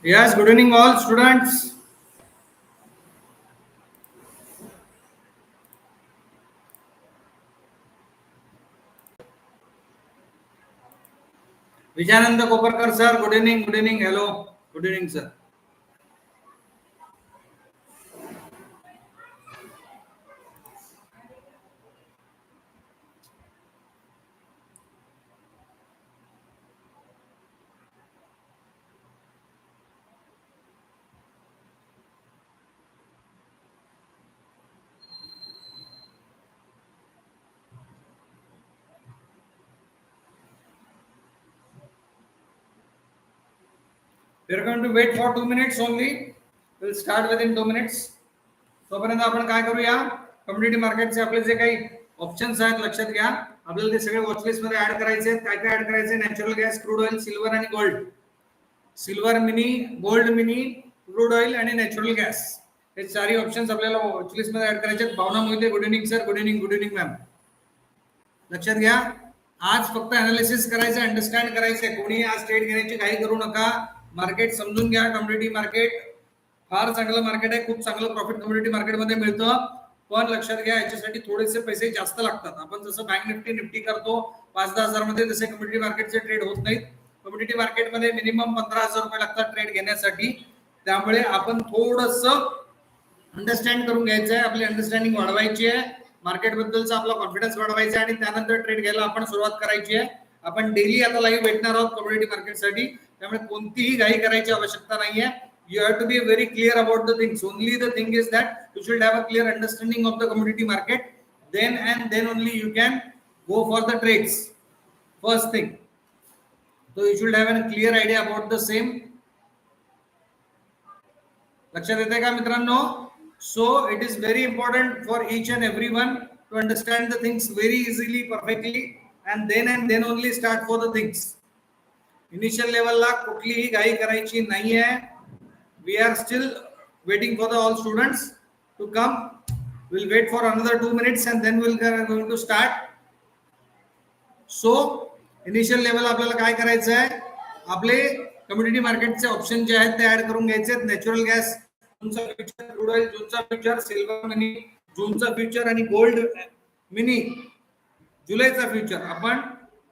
Yes, good evening all students. Vijayananda Koparkar sir, good evening, hello, good evening sir. We are going to wait for 2 minutes only. We'll start within 2 minutes. तोपर्यंत आपण काय करूया, community मार्केटचे आपले जे काही options आहेत लक्षात घ्या. आपल्याला ते सगळे वॉचलिस्ट मध्ये ऍड करायचे आहेत. काय काय ऍड करायचे? Natural gas, crude oil, silver आणि gold. Silver mini, gold mini, crude oil आणि नॅचरल गॅस, हे चारही ऑप्शन्स आपल्याला वॉचलिस्ट मध्ये ऍड करायचे आहेत. Bhavana Mohite, good evening sir, good evening ma'am. लक्षात घ्या, आज फक्त अनालिसिस करायचं, अंडरस्टँड करायचंय. कोणी आज ट्रेड घेण्याची काही करू नका. मार्केट समजून घ्या. कम्युनिटी मार्केट फार चांगलं मार्केट आहे, खूप चांगलं प्रॉफिट कम्युनिटी मार्केटमध्ये मिळतं. पण लक्षात घ्या, याच्यासाठी थोडेसे पैसे जास्त लागतात. आपण जसं बँक निफ्टी करतो 5-10 हजार मध्ये, तसे कम्युनिटी मार्केटचे ट्रेड होत नाहीत. कम्युनिटी मार्केटमध्ये मिनिमम 15,000 रुपये लागतात ट्रेड घेण्यासाठी. त्यामुळे आपण थोडस अंडरस्टँड करून घ्यायचं आहे, आपली अंडरस्टँडिंग वाढवायची आहे, मार्केट बद्दलचा आपला कॉन्फिडन्स वाढवायचा आहे आणि त्यानंतर ट्रेड घ्यायला आपण सुरुवात करायची आहे. आपण डेली आता लाईव्ह भेटणार आहोत कम्युनिटी मार्केटसाठी, त्यामुळे कोणतीही घाई करायची आवश्यकता नाहीये. You have to be very clear about the things. Only the thing is that you should have a clear understanding of the commodity market. Then only you can go for the trades. First thing. So you should have a clear idea about the same. लक्षात येते का मित्रांनो? So it is very important for each and everyone to understand the things very easily, perfectly, and then only start for the things. Initial level ला कुठलीही घाई करायची नाहीये. We are still waiting for the all students to come. We'll wait for another 2 minutes and then we'll going to start. So initial level आपल्याला काय करायचं आहे, आपले community मार्केटचे ऑप्शन जे आहेत ते ऍड करून घ्यायचे आहेत. नॅचरल गॅस जूनचा फ्युचर, क्रूड ऑइल जूनचा फ्युचर, सिल्वर मिनी जूनचा फ्युचर आणि गोल्ड मिनी जुलैचा फ्युचर आपण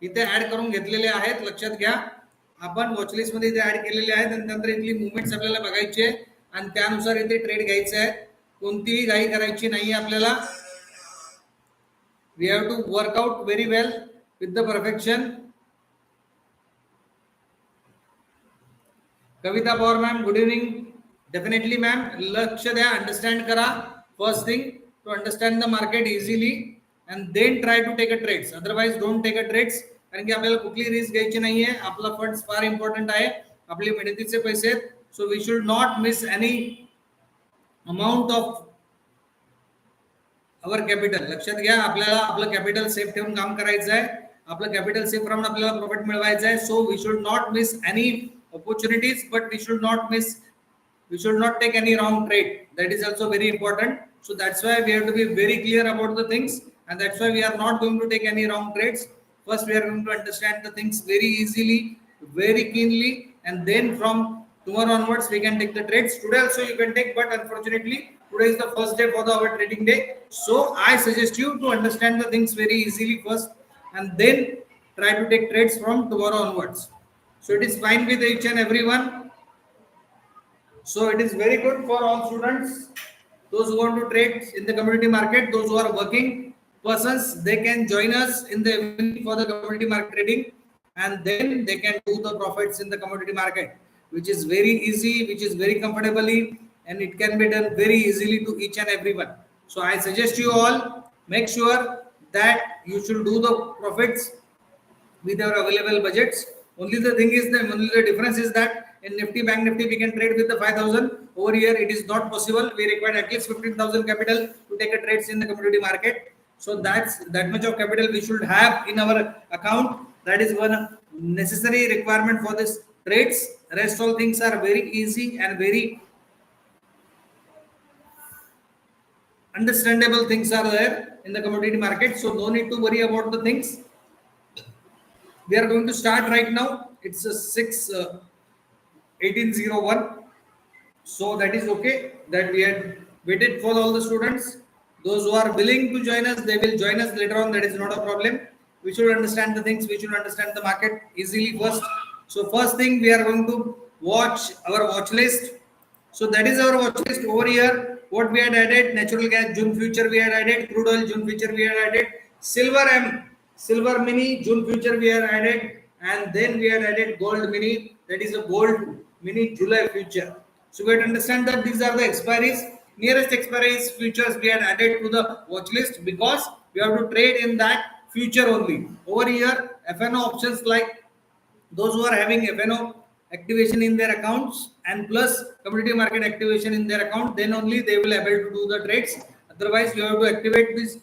इथे ऍड करून घेतलेले आहेत. लक्षात घ्या, आपण वॉचलिस्ट मध्ये इथे ऍड केलेले आहेत आणि नंतर इथली मुवमेंट्स आपल्याला बघायची आहे आणि त्यानुसार इथे ट्रेड घ्यायचे आहे. कोणतीही घाई करायची नाही आपल्याला. We have to work out very well with the perfection. Kavita Pawar ma'am, good evening. Definitely ma'am, लक्ष द्या, अंडरस्टँड करा. First thing, to understand the market easily and then try to take a trades. Otherwise don't take a trades. कारण की आपल्याला कुठली risk घ्यायची नाहीये. आपला फंड्स फार इम्पॉर्टंट आहे, आपले मेहनतीचे पैसे आहेत. So we should not miss any amount of our capital. लक्षात घ्या, आपल्याला आपलं कॅपिटल सेफ ठेवून काम करायचं आहे. आपलं कॅपिटल सेफ राहून आपल्याला प्रॉफिट मिळवायचं आहे. So we should not miss any opportunities, but we should not take any wrong trade. That is also very important. So that's why we have to be very clear about the things, and that's why we are not going to take any wrong trades. First we are going to understand the things very easily, very keenly, and then from tomorrow onwards we can take the trades. Today also you can take, but unfortunately today is the first day for our trading day. So I suggest you to understand the things very easily first and then try to take trades from tomorrow onwards. So it is fine with each and everyone. So it is very good for all students, those who want to trade in the commodity market, those who are working persons, they can join us in the evening for the commodity market trading, and then they can do the profits in the commodity market, which is very easy, which is very comfortably, and it can be done very easily to each and everyone. So I suggest you all, make sure that you should do the profits with your available budgets. Only the thing is that only the difference is that in Nifty, Bank Nifty, we can trade with the 5,000. Over here, it is not possible. We require at least 15,000 capital to take a trades in the commodity market. So that much of capital we should have in our account. That is one necessary requirement for this trades. Rest all things are very easy and very understandable things are there in the commodity market. So no need to worry about the things. We are going to start right now. It's a 1801. So that is okay that we had waited for all the students. Those who are willing to join us, they will join us later on. That is not a problem. We should understand the things. We should understand the market easily first. So first thing, we are going to watch our watch list. So that is our watch list over here. What we had added: natural gas June future we had added, crude oil June future we had added, silver silver mini June future we had added, and then we had added gold mini. That is a gold mini July future. So we have to understand that these are the expiries. Nearest expiries futures we had added to the watch list because we have to trade in that future only. Over here, FNO options like those who are having FNO activation in their accounts and plus commodity market activation in their account, then only they will able to do the trades. Otherwise, you have to activate these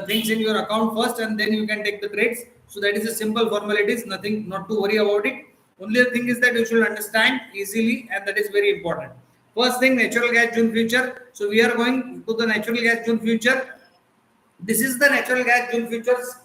things in your account first, and then you can take the trades. So that is a simple formalities. Nothing, not to worry about it. Only the thing is that you should understand easily, and that is very important. First thing, natural gas June future. So we are going to the natural gas June future. This is the natural gas June futures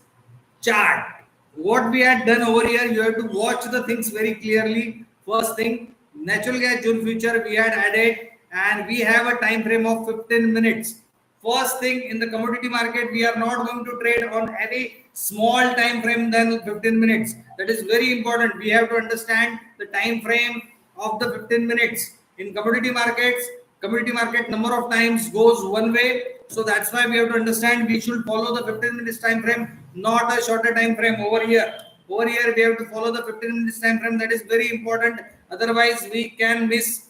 chart. What we had done over here, you have to watch the things very clearly. First thing, natural gas June future we had added, and we have a time frame of 15 minutes. First thing, in the commodity market, we are not going to trade on any small time frame than 15 minutes. That is very important. We have to understand the time frame of the 15 minutes. In commodity market number of times goes one way. So that's why we have to understand we should follow the 15 minutes time frame, not a shorter time frame over here. Over here, we have to follow the 15 minutes time frame. That is very important. Otherwise, we can miss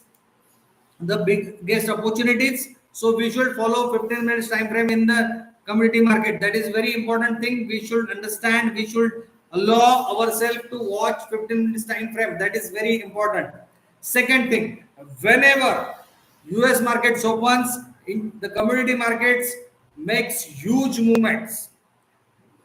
the biggest opportunities. So we should follow 15 minutes time frame in the commodity market. That is very important thing. We should understand. We should allow ourselves to watch 15 minutes time frame. That is very important. Second thing, whenever US markets opens, in the commodity markets makes huge movements.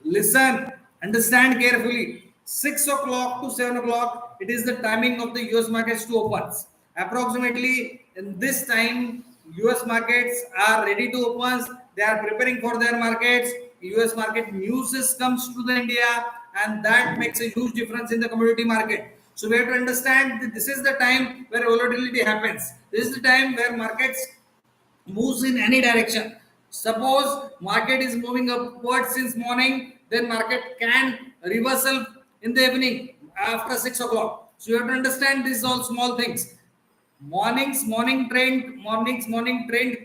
Listen, understand carefully. 6 o'clock to 7 o'clock, it is the timing of the US markets to open. Approximately in this time, US markets are ready to open. They are preparing for their markets. US market news comes to the India, and that makes a huge difference in the commodity market. So we have to understand that this is the time where volatility happens. This is the time where markets moves in any direction. Suppose market is moving upward since morning, then market can reversal in the evening after 6 o'clock. So you have to understand these all small things. Morning trend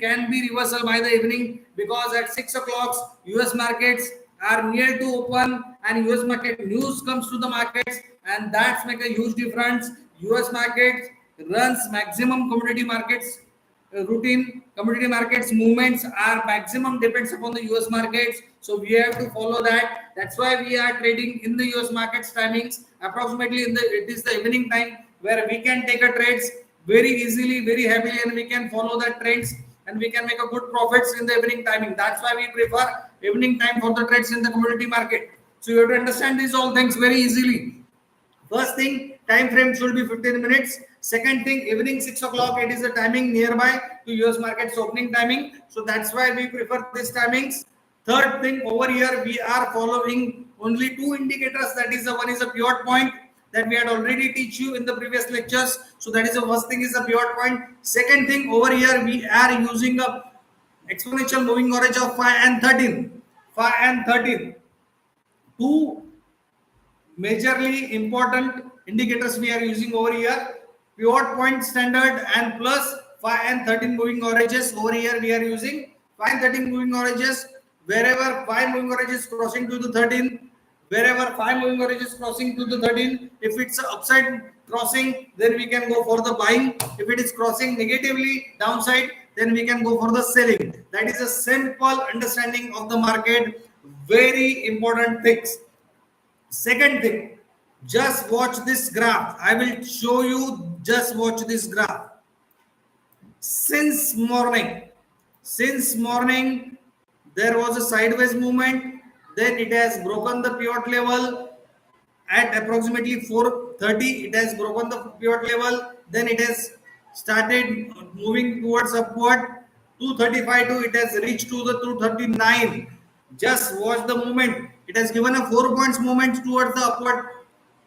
can be reversal by the evening because at 6 o'clock US markets are near to open and US market news comes to the markets, and that's make a huge difference. US market runs maximum commodity markets routine. Commodity markets movements are maximum depends upon the US markets, so we have to follow that. That's why we are trading in the US markets timings approximately in the it is the evening time where we can take a trades very easily, very happily, and we can follow that trends and we can make a good profits in the evening timing. That's why we prefer evening time for the trades in the commodity market. So you have to understand these all things very easily. First thing, time frame should be 15 minutes. Second thing, evening 6 o'clock, it is the timing nearby to US markets opening timing. So that's why we prefer these timings. Third thing, over here, we are following only two indicators. That is, the one is a pivot point that we had already teach you in the previous lectures. So that is the first thing is a pivot point. Second thing, over here, we are using a exponential moving average of 5 and 13. 5 and 13. Two majorly important indicators we are using over here, pivot point standard and plus 5 and 13 moving averages. Over here we are using 5 and 13 moving averages. Wherever 5 moving averages crossing to the 13, wherever 5 moving averages crossing to the 13, if it's upside crossing, then we can go for the buying. If it is crossing negatively downside, then we can go for the selling. That is a simple understanding of the market. Very important things. Second thing, just watch this graph. I will show you, just watch this graph. Since morning, there was a sideways movement, then it has broken the pivot level at approximately 4:30. It has broken the pivot level, then it has started moving towards upward. 2:35 to it has reached to the 2:39. Just watch the movement. It has given a 4 points movement towards the upward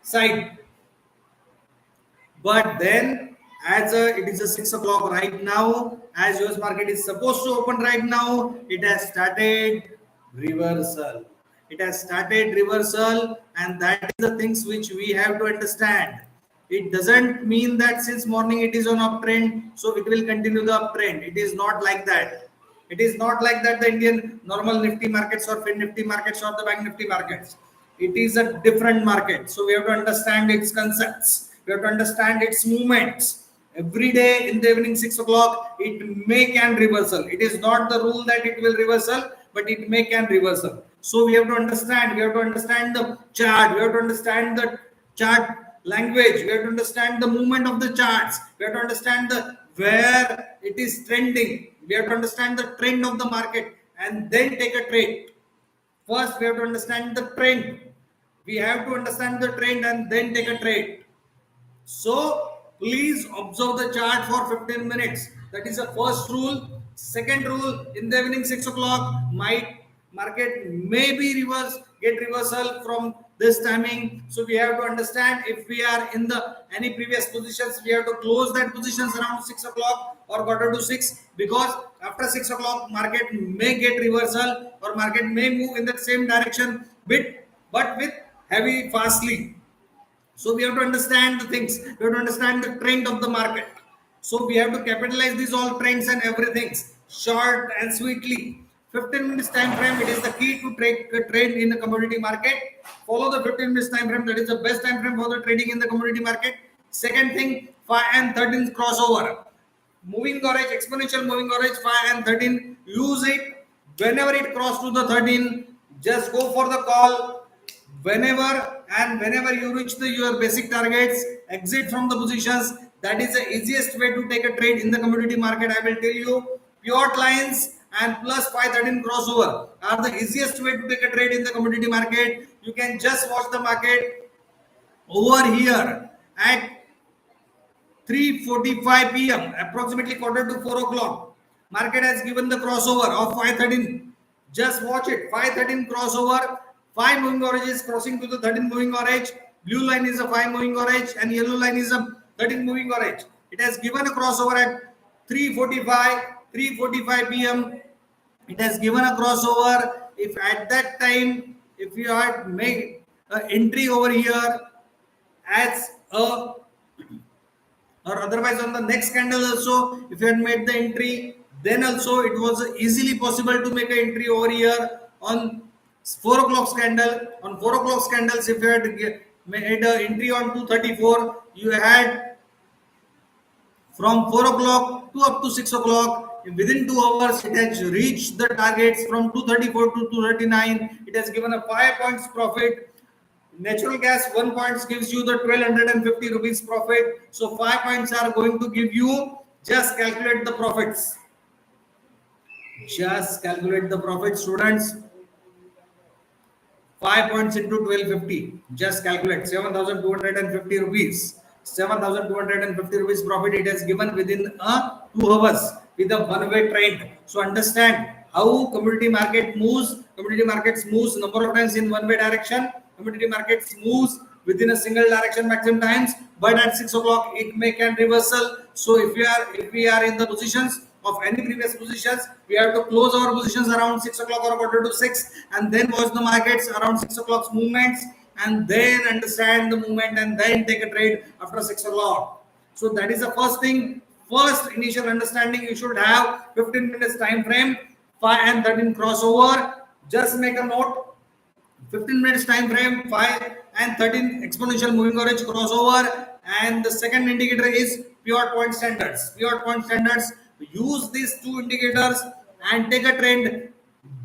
side. But then As it is a 6 o'clock right now, as US market is supposed to open right now, it has started reversal. It has started reversal, and that is the things which we have to understand. It doesn't mean that since morning it is on uptrend, so it will continue the uptrend. It is not like that. It is not like that the Indian normal Nifty markets or Fin Nifty markets or the Bank Nifty markets. It is a different market. So we have to understand its concepts. We have to understand its movements. Every day in the evening 6 o'clock, it may can reversal. It is not the rule that it will reversal, but it may can reversal. So we have to understand. We have to understand the chart. We have to understand the chart language. We have to understand the movement of the charts. We have to understand the where it is trending. We have to understand the trend of the market and then take a trade. First, we have to understand the trend. We have to understand the trend and then take a trade. So, please observe the chart for 15 minutes. That is the first rule. Second rule, in the evening 6 o'clock, my market may be get reversal from this timing. So we have to understand if we are in the any previous positions, we have to close that positions around 6 o'clock or quarter to 6, because after 6 o'clock market may get reversal or market may move in the same direction bit, but with heavy fastly. So we have to understand the things. We have to understand the trend of the market. So we have to capitalize these all trends and everything short and sweetly. 15 minutes time frame, it is the key to trade in the commodity market. Follow the 15 minutes time frame. That is the best time frame for the trading in the commodity market. Second thing, 5 and 13 crossover. Moving average, exponential moving average 5 and 13. Use it whenever it cross to the 13. Just go for the call. Whenever you reach your basic targets, exit from the positions. That is the easiest way to take a trade in the commodity market. I will tell you, pure lines and plus 513 crossover are the easiest way to take a trade in the commodity market. You can just watch the market over here at 3:45 p.m. approximately quarter to 4 o'clock. Market has given the crossover of 513. Just watch it. 513 crossover. 5 moving averages crossing to the 13 moving average. Blue line is a 5 moving average and yellow line is a 13 moving average. It has given a crossover at 3:45 p.m. It has given a crossover. If at that time, if you had made an entry over here as a, or otherwise on the next candle also, if you had made the entry, then also it was easily possible to make an entry over here on 4 o'clock candle. On 4 o'clock candles, if you had made an entry on 234, you had from 4 o'clock to up to 6 o'clock. Within 2 hours, it has reached the targets from 234 to 239. It has given a 5 points profit. Natural gas 1 point gives you the 1250 rupees profit. So 5 points are going to give you. Just calculate the profits. Just calculate the profits, students. 5 points into 1250. Just calculate 7,250 rupees. 7,250 rupees profit it has given within 2 hours with a one-way trend. So understand how commodity market moves. Commodity markets moves number of times in one-way direction. Commodity markets moves within a single direction maximum times. But at 6 o'clock it may can reversal. So if we are in the positions of any previous positions, we have to close our positions around 6 o'clock or quarter to 6, and then watch the markets around 6 o'clock's movements, and then understand the movement and then take a trade after 6 o'clock. So that is the first thing. First initial understanding you should have 15 minutes time frame, 5 and 13 crossover. Just make a note. 15 minutes time frame, 5 and 13 exponential moving average crossover, and the second indicator is pure point standards. Pure point standards. Use these two indicators and take a trend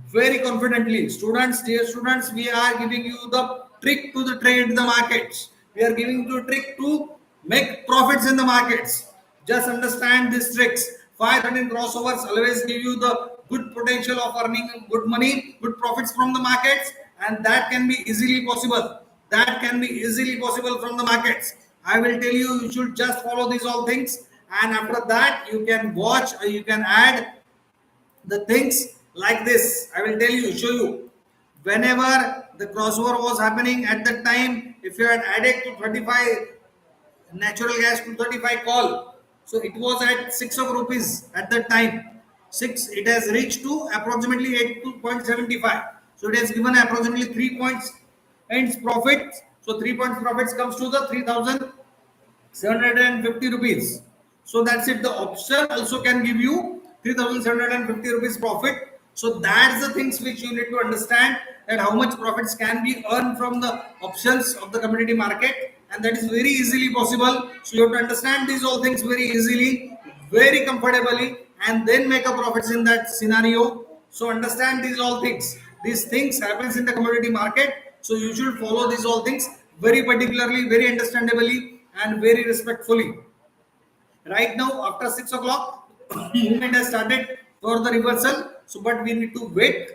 very confidently. Students, dear students, we are giving you the trick to the trade in the markets. We are giving you a trick to make profits in the markets. Just understand these tricks. 513 crossovers always give you the good potential of earning good money, good profits from the markets, and that can be easily possible. That can be easily possible from the markets. I will tell you, you should just follow these all things, and after that you can watch or you can add the things like this. I will tell you, show you. Whenever the crossover was happening at that time, if you had added to 35 natural gas to 35 call, So it was at 6 of rupees at that time. 6, it has reached to approximately 8.75. So it has given approximately 3 points and profit. So 3 points profits comes to the 3,750 rupees. So that's it. The option also can give you 3,750 rupees profit. So that's the things which you need to understand, that how much profits can be earned from the options of the commodity market, and that is very easily possible. So you have to understand these all things very easily, very comfortably, and then make a profits in that scenario. So understand these all things. These things happens in the commodity market. So you should follow these all things very particularly, very understandably, and very respectfully. Right now, after 6 o'clock, movement has started for the reversal. So, but we need to wait.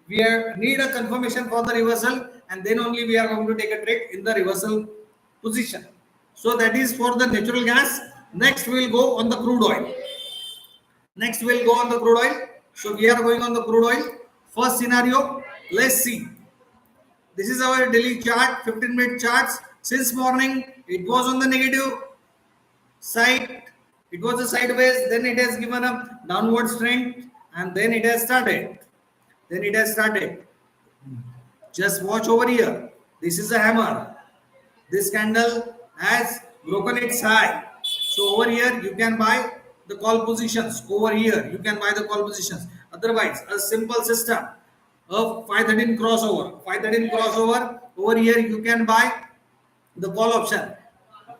Need a confirmation for the reversal, and then only we are going to take a trade in the reversal position. So that is for the natural gas. Next, we will go on the crude oil. Next, we'll go on the crude oil. So we are going on the crude oil. First scenario, let's see. This is our daily chart, 15-minute charts. Since morning, it was on the negative side. It was a sideways, then it has given a downward trend, and then it has started. Then it has started. Just watch over here. This is a hammer. This candle has broken its high. So over here you can buy the call positions. Over here you can buy the call positions. Otherwise, a simple system of 513 crossover. 513 crossover. Over here you can buy the call option.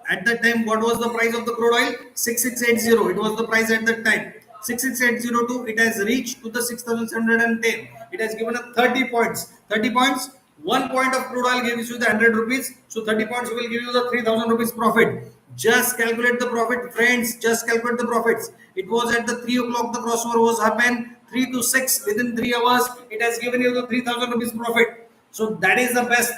At that time, what was the price of the crude oil? 6680. It was the price at that time. 66802. It has reached to the 6710. It has given a 30 points. 30 points. 1 point of crude oil gives you the 100 rupees. So 30 points will give you the 3000 rupees profit. Just calculate the profit, friends. Just calculate the profits. It was at the 3 o'clock the crossover was happened. 3 to 6 within 3 hours. It has given you the 3000 rupees profit. So that is the best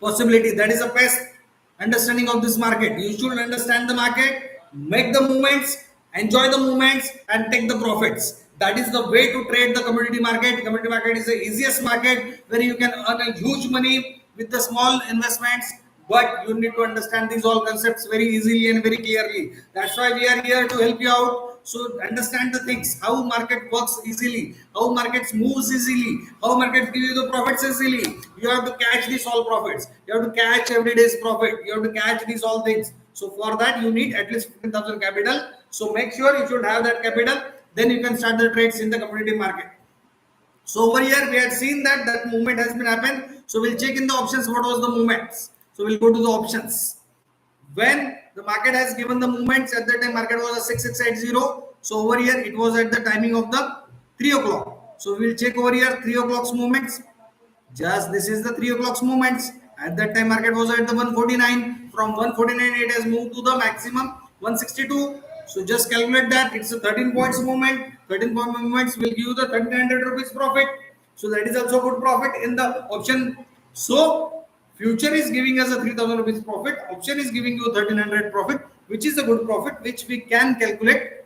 possibility. That is the best understanding of this market. You should understand the market, make the movements, enjoy the movements, and take the profits. That is the way to trade the commodity market. Commodity market is the easiest market where you can earn a huge money with the small investments. But you need to understand these all concepts very easily and very clearly. That's why we are here to help you out. So understand the things, how market works easily, how markets moves easily, how markets give you the profits easily. You have to catch these all profits. You have to catch every day's profit. You have to catch these all things. So for that you need at least 15,000 capital. So make sure you should have that capital. Then you can start the trades in the commodity market. So over here we had seen that movement has been happened. So we'll check in the options what was the movements. So we'll go to the options. When the market has given the movements, at that time market was a 6680. So over here it was at the timing of the 3 o'clock. So we'll check over here 3 o'clock's movements. Just this is the 3 o'clock's movements. At that time market was at the 149. From 149 it has moved to the maximum 162. So just calculate that. It's a 13 points movement. 13 point movements will give you the 1300 rupees profit. So that is also good profit in the option. So future is giving us a 3000 rupees profit. Option is giving you 1300 profit, which is a good profit, which we can calculate.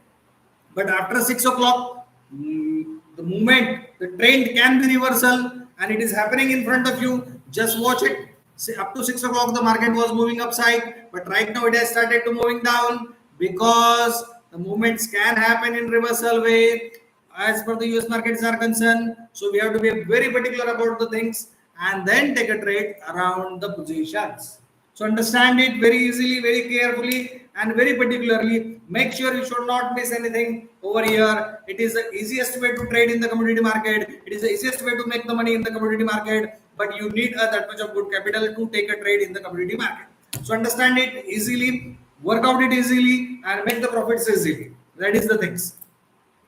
But after 6 o'clock, the movement, the trend can be reversal, and it is happening in front of you. Just watch it. See, up to 6 o'clock, the market was moving upside, but right now it has started to moving down because the movements can happen in reversal way as per the US markets are concerned. So we have to be very particular about the things and then take a trade around the positions. So understand it very easily, very carefully, and very particularly. Make sure you should not miss anything over here. It is the easiest way to trade in the commodity market. It is the easiest way to make the money in the commodity market. But you need that much of good capital to take a trade in the commodity market. So understand it easily, work out it easily, and make the profits easily. That is the things.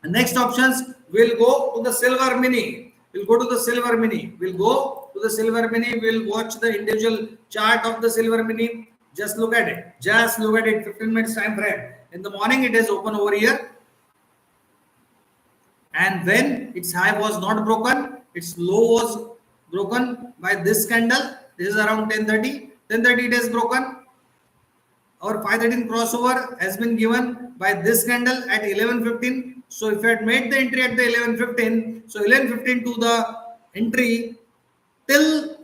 Next options, we'll go to the silver mini. We'll go to the silver mini. We'll go to the silver mini. We'll watch the individual chart of the silver mini. Just look at it. Just look at it. 15 minutes time frame. In the morning, it is open over here. And when its high was not broken, its low was broken by this candle. This is around 10:30. 10:30 it has broken. Our 513 crossover has been given by this candle at 11:15. So if you had made the entry at the 11:15, so 11:15 to the entry till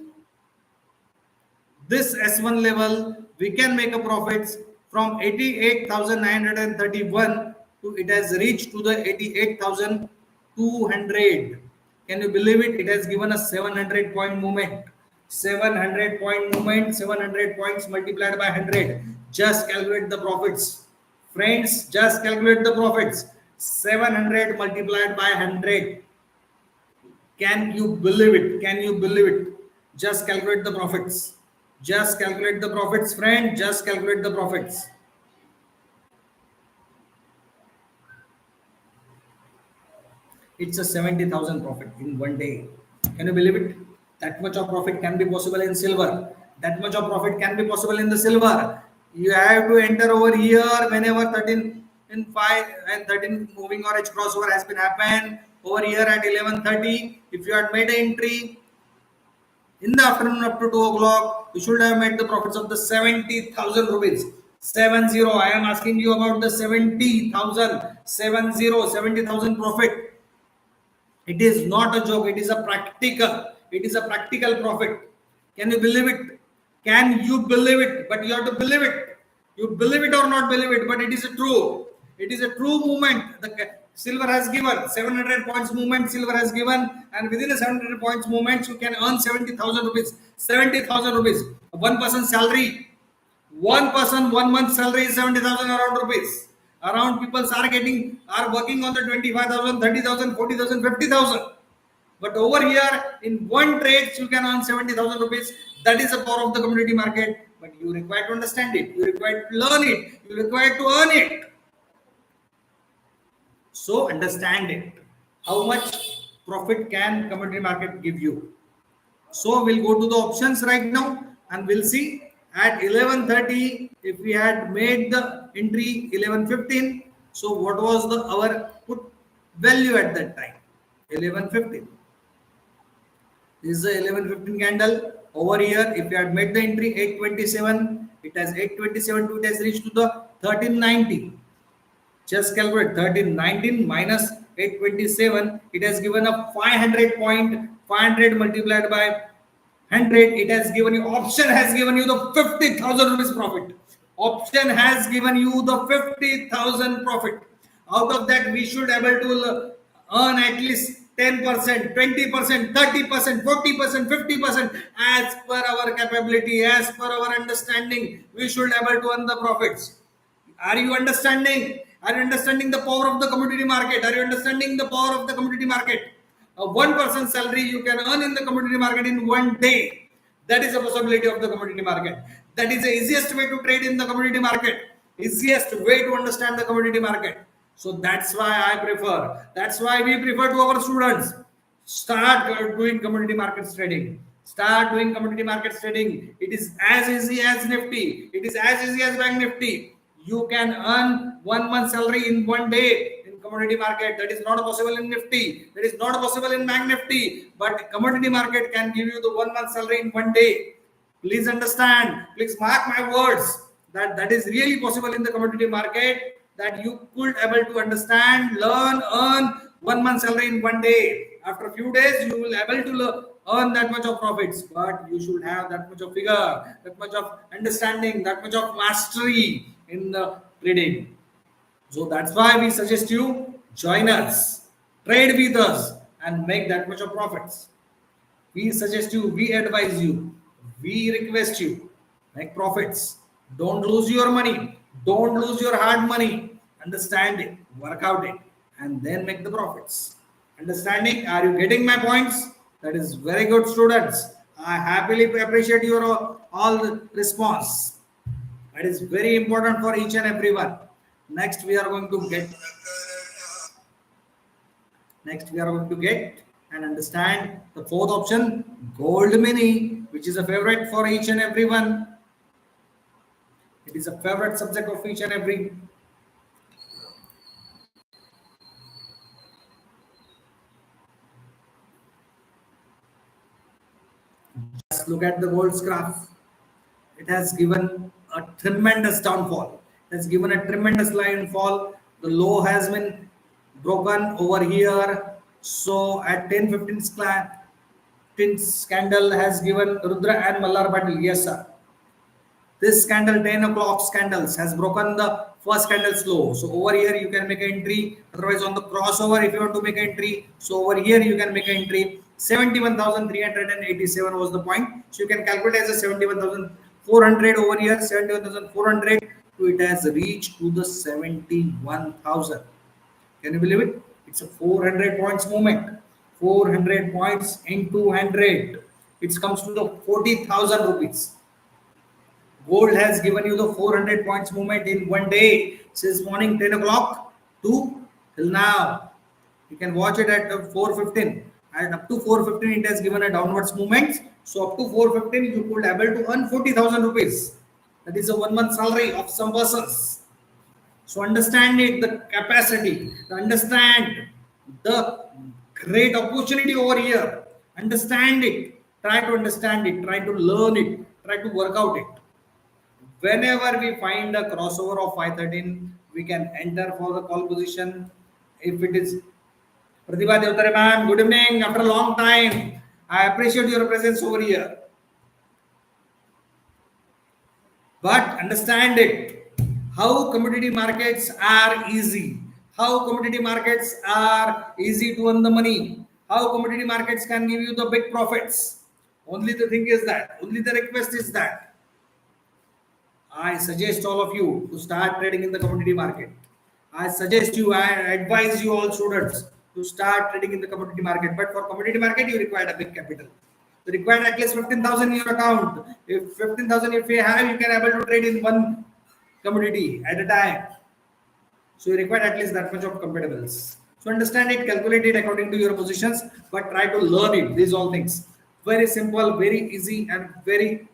this S1 level, we can make a profits from 88,931 to it has reached to the 88,200. Can you believe it? It has given a 700 point movement. 700 point movement, 700 points multiplied by 100. Just calculate the profits. Friends, just calculate the profits. 700 multiplied by 100. Can you believe it? Can you believe it? Just calculate the profits. Just calculate the profits, friend. Just calculate the profits. It's a 70,000 profit in one day. Can you believe it? That much of profit can be possible in silver. That much of profit can be possible in the silver. You have to enter over here whenever 13 in 5 and 13 moving average crossover has been happened. Over here at 11:30, if you had made an entry in the afternoon up to 2 o'clock, you should have made the profits of the 70,000 rupees. 70. I am asking you about the 70,000. 70,000 profit. It is not a joke. It is a practical. It is a practical profit. Can you believe it? Can you believe it? But you have to believe it. You believe it or not believe it, but it is a true. It is a true movement. The silver has given 700 points movement. Silver has given, and within a 700 points movement, you can earn 70,000 rupees. 70,000 rupees. One person's salary. One person, 1 month salary is 70,000 around rupees. Around people are working on the 25,000, 30,000, 40,000, 50,000. But over here, in one trade, you can earn 70,000 rupees. That is the power of the commodity market. But you require to understand it. You require to learn it. You require to earn it. So understand it. How much profit can commodity market give you? So we'll go to the options right now and we'll see at 11:30 if we had made the entry 11:15. So what was our put value at that time? 11:15. This is the 11:15 candle. Over here, if you had made the entry 8:27, it has 8:27 to it has reached to the 1390. Just calculate 1319 minus 827. It has given a 500 point. 500 multiplied by 100. It has given you, option has given you the 50,000 rupees profit. Option has given you the 50,000 profit. Out of that, we should able to earn at least 10%, 20%, 30%, 40%, 50% as per our capability, as per our understanding. We should able to earn the profits. Are you understanding? Are you understanding the power of the commodity market? Are you understanding the power of the commodity market? A 1% salary you can earn in the commodity market in one day. That is a possibility of the commodity market. That is the easiest way to trade in the commodity market. Easiest way to understand the commodity market. So that's why I prefer. That's why we prefer to our students. Start doing commodity market trading. Start doing commodity market trading. It is as easy as Nifty. It is as easy as Bank Nifty. You can earn 1 month salary in one day in commodity market. That is not possible in Nifty. That is not possible in Bank Nifty. But commodity market can give you the 1 month salary in one day. Please understand. Please mark my words. That is really possible in the commodity market. That you could able to understand, learn, earn 1 month salary in one day. After a few days, you will able to earn that much of profits. But you should have that much of figure, that much of understanding, that much of mastery in the trading. So that's why we suggest you join us, trade with us, and make that much of profits. We suggest you, we advise you, we request you, make profits. Don't lose your money. Don't lose your hard money. Understand it, work out it, and then make the profits. Understanding? Are you getting my points? That is very good, students. I happily appreciate your all the response. That is very important for each and everyone. Next, we are going to get and understand the fourth option, gold mini, which is a favorite for each and everyone. It is a favorite subject of each and every. Just look at the gold's graph. It has given a tremendous downfall. It has given a tremendous line fall. The low has been broken over here. So at 10:15 candle has given Rudra and Mallar Patil. Yes, sir. This candle, 10 o'clock candles, has broken the first candle's low. So over here you can make an entry. Otherwise on the crossover, if you want to make an entry, so over here you can make an entry. 71,387 was the point. So you can calculate as a 71,400 over here, 71,400. It has reached to the 71,000. Can you believe it? It's a 400 points movement. 400 points into 100. It comes to the 40,000 rupees. Gold has given you the 400 points movement in one day since morning 10 o'clock to till now. You can watch it at 4:15. And up to 4:15 it has given a downwards movement. So up to 4:15 you could able to earn 40,000 rupees. That is a 1 month salary of some persons. So understand it, the capacity, understand the great opportunity over here. Understand it. Try to understand it. Try to learn it. Try to work out it. Whenever we find a crossover of 513, we can enter for the call position. If it is Pratibha Devtare ma'am, good evening. After a long time, I appreciate your presence over here. But understand it, how commodity markets are easy, how commodity markets are easy to earn the money, how commodity markets can give you the big profits. Only the thing is that, only the request is that I suggest all of you to start trading in the commodity market. I suggest you, I advise you all students to start trading in the commodity market. But for commodity market, you require a big capital. You require at least 15,000 in your account. If 15,000 if you have, you can able to trade in one commodity at a time. So you require at least that much of comparables. So understand it, calculate it according to your positions, but try to learn it. These all things. Very simple, very easy, and very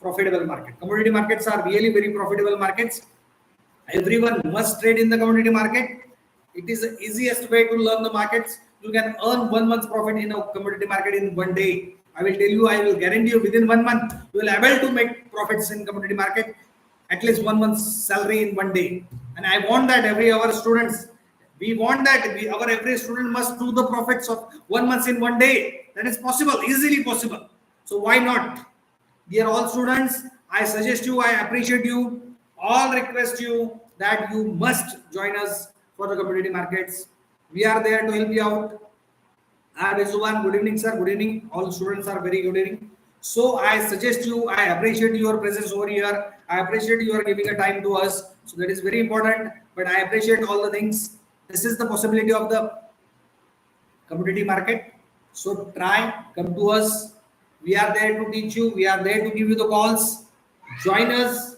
profitable market. Commodity markets are really very profitable markets. Everyone must trade in the commodity market. It is the easiest way to learn the markets. You can earn 1 month's profit in a commodity market in one day. I will tell you, I will guarantee you within 1 month, you will able to make profits in commodity market, at least 1 month's salary in one day. And I want that every our students, we want that our every student must do the profits of 1 month in one day. That is possible, easily possible. So why not? Dear all students, I suggest you, I appreciate you, all request you that you must join us for the commodity markets. We are there to help you out. I am Suban. Good evening, sir. Good evening. All students are very good evening. So I suggest you, I appreciate your presence over here. I appreciate you are giving a time to us. So that is very important. But I appreciate all the things. This is the possibility of the commodity market. So try, come to us. We are there to teach you. We are there to give you the calls. Join us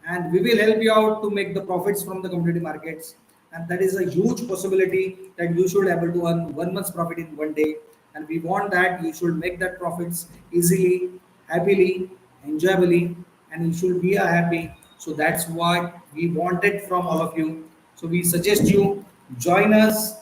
and we will help you out to make the profits from the commodity markets. And that is a huge possibility that you should able to earn 1 month's profit in one day. And we want that you should make that profits easily, happily, enjoyably, and you should be happy. So that's what we wanted from all of you. So we suggest you join us.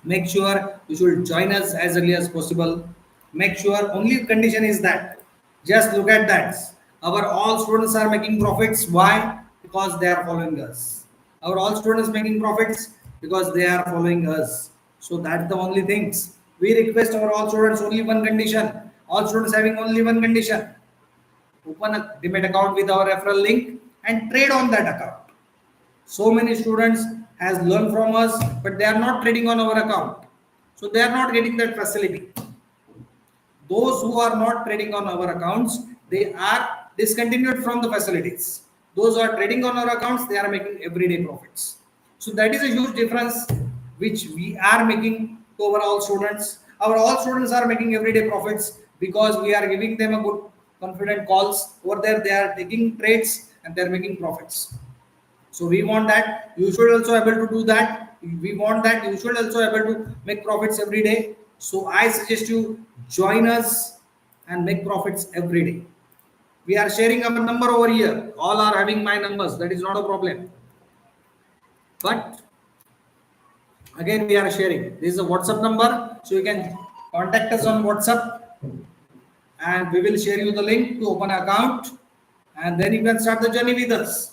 Make sure you should join us as early as possible. Make sure only condition is that just look at that. Our all students are making profits. Why? Because they are following us. Our all students making profits because they are following us. So that's the only things. We request our all students only one condition. All students having only one condition. Open a Demat account with our referral link and trade on that account. So many students has learned from us, but they are not trading on our account. So they are not getting that facility. Those who are not trading on our accounts, they are discontinued from the facilities. Those who are trading on our accounts, they are making everyday profits. So that is a huge difference which we are making to our all students. Our all students are making everyday profits because we are giving them a good confident calls. Over there, they are taking trades and they are making profits. So we want that you should also able to do that. We want that you should also able to make profits every day. So I suggest you join us and make profits every day. We are sharing our number over here. All are having my numbers. That is not a problem. But again, we are sharing. This is a WhatsApp number. So you can contact us on WhatsApp and we will share you the link to open an account. And then you can start the journey with us.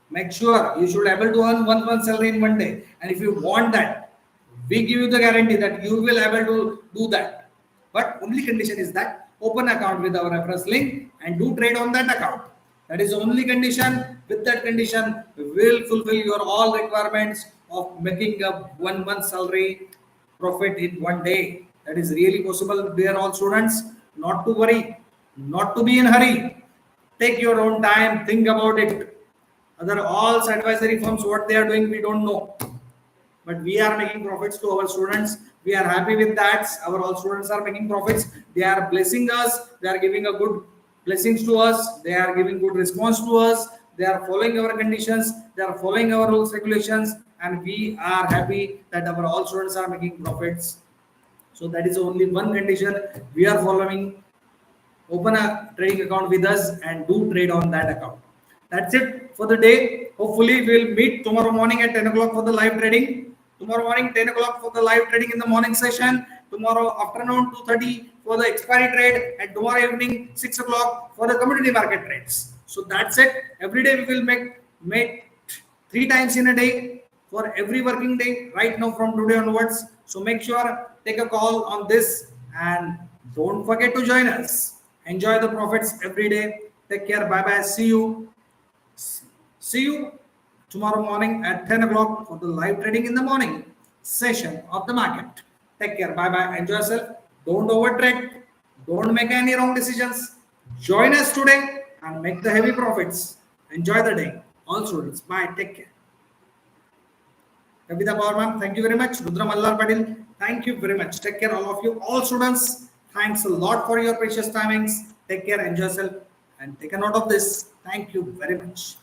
Make sure you should able to earn 1 month salary in one day. And if you want that, we give you the guarantee that you will able to do that. But only condition is that open account with our reference link and do trade on that account. That is the only condition. With that condition, we will fulfill your all requirements of making a 1 month salary profit in 1 day. That is really possible. Dear all students, not to worry, not to be in hurry. Take your own time, think about it. Other all advisory firms, what they are doing, we don't know. But we are making profits to our students. We are happy with that. Our all students are making profits. They are blessing us. They are giving a good blessings to us. They are giving good response to us. They are following our conditions. They are following our rules, regulations, and we are happy that our all students are making profits. So that is only one condition we are following. Open a trading account with us and do trade on that account. That's it for the day. Hopefully we'll meet tomorrow morning at 10 o'clock for the live trading. Tomorrow morning 10 o'clock for the live trading in the morning session. Tomorrow afternoon 2:30 for the expiry trade, and tomorrow evening 6 o'clock for the commodity market trades. So that's it. Every day we will make 3 times in a day for every working day right now from today onwards. So make sure take a call on this and don't forget to join us. Enjoy the profits every day. Take care. Bye bye. See you. See you tomorrow morning at 10 o'clock for the live trading in the morning session of the market. Take care. Bye bye. Enjoy yourself. Don't overtrade. Don't make any wrong decisions. Join us today and make the heavy profits. Enjoy the day. All students. Bye. Take care. Kavita Powerman, thank you very much. Rudra Mallar Padil, thank you very much. Take care, all of you. All students, thanks a lot for your precious timings. Take care. Enjoy yourself and take a note of this. Thank you very much.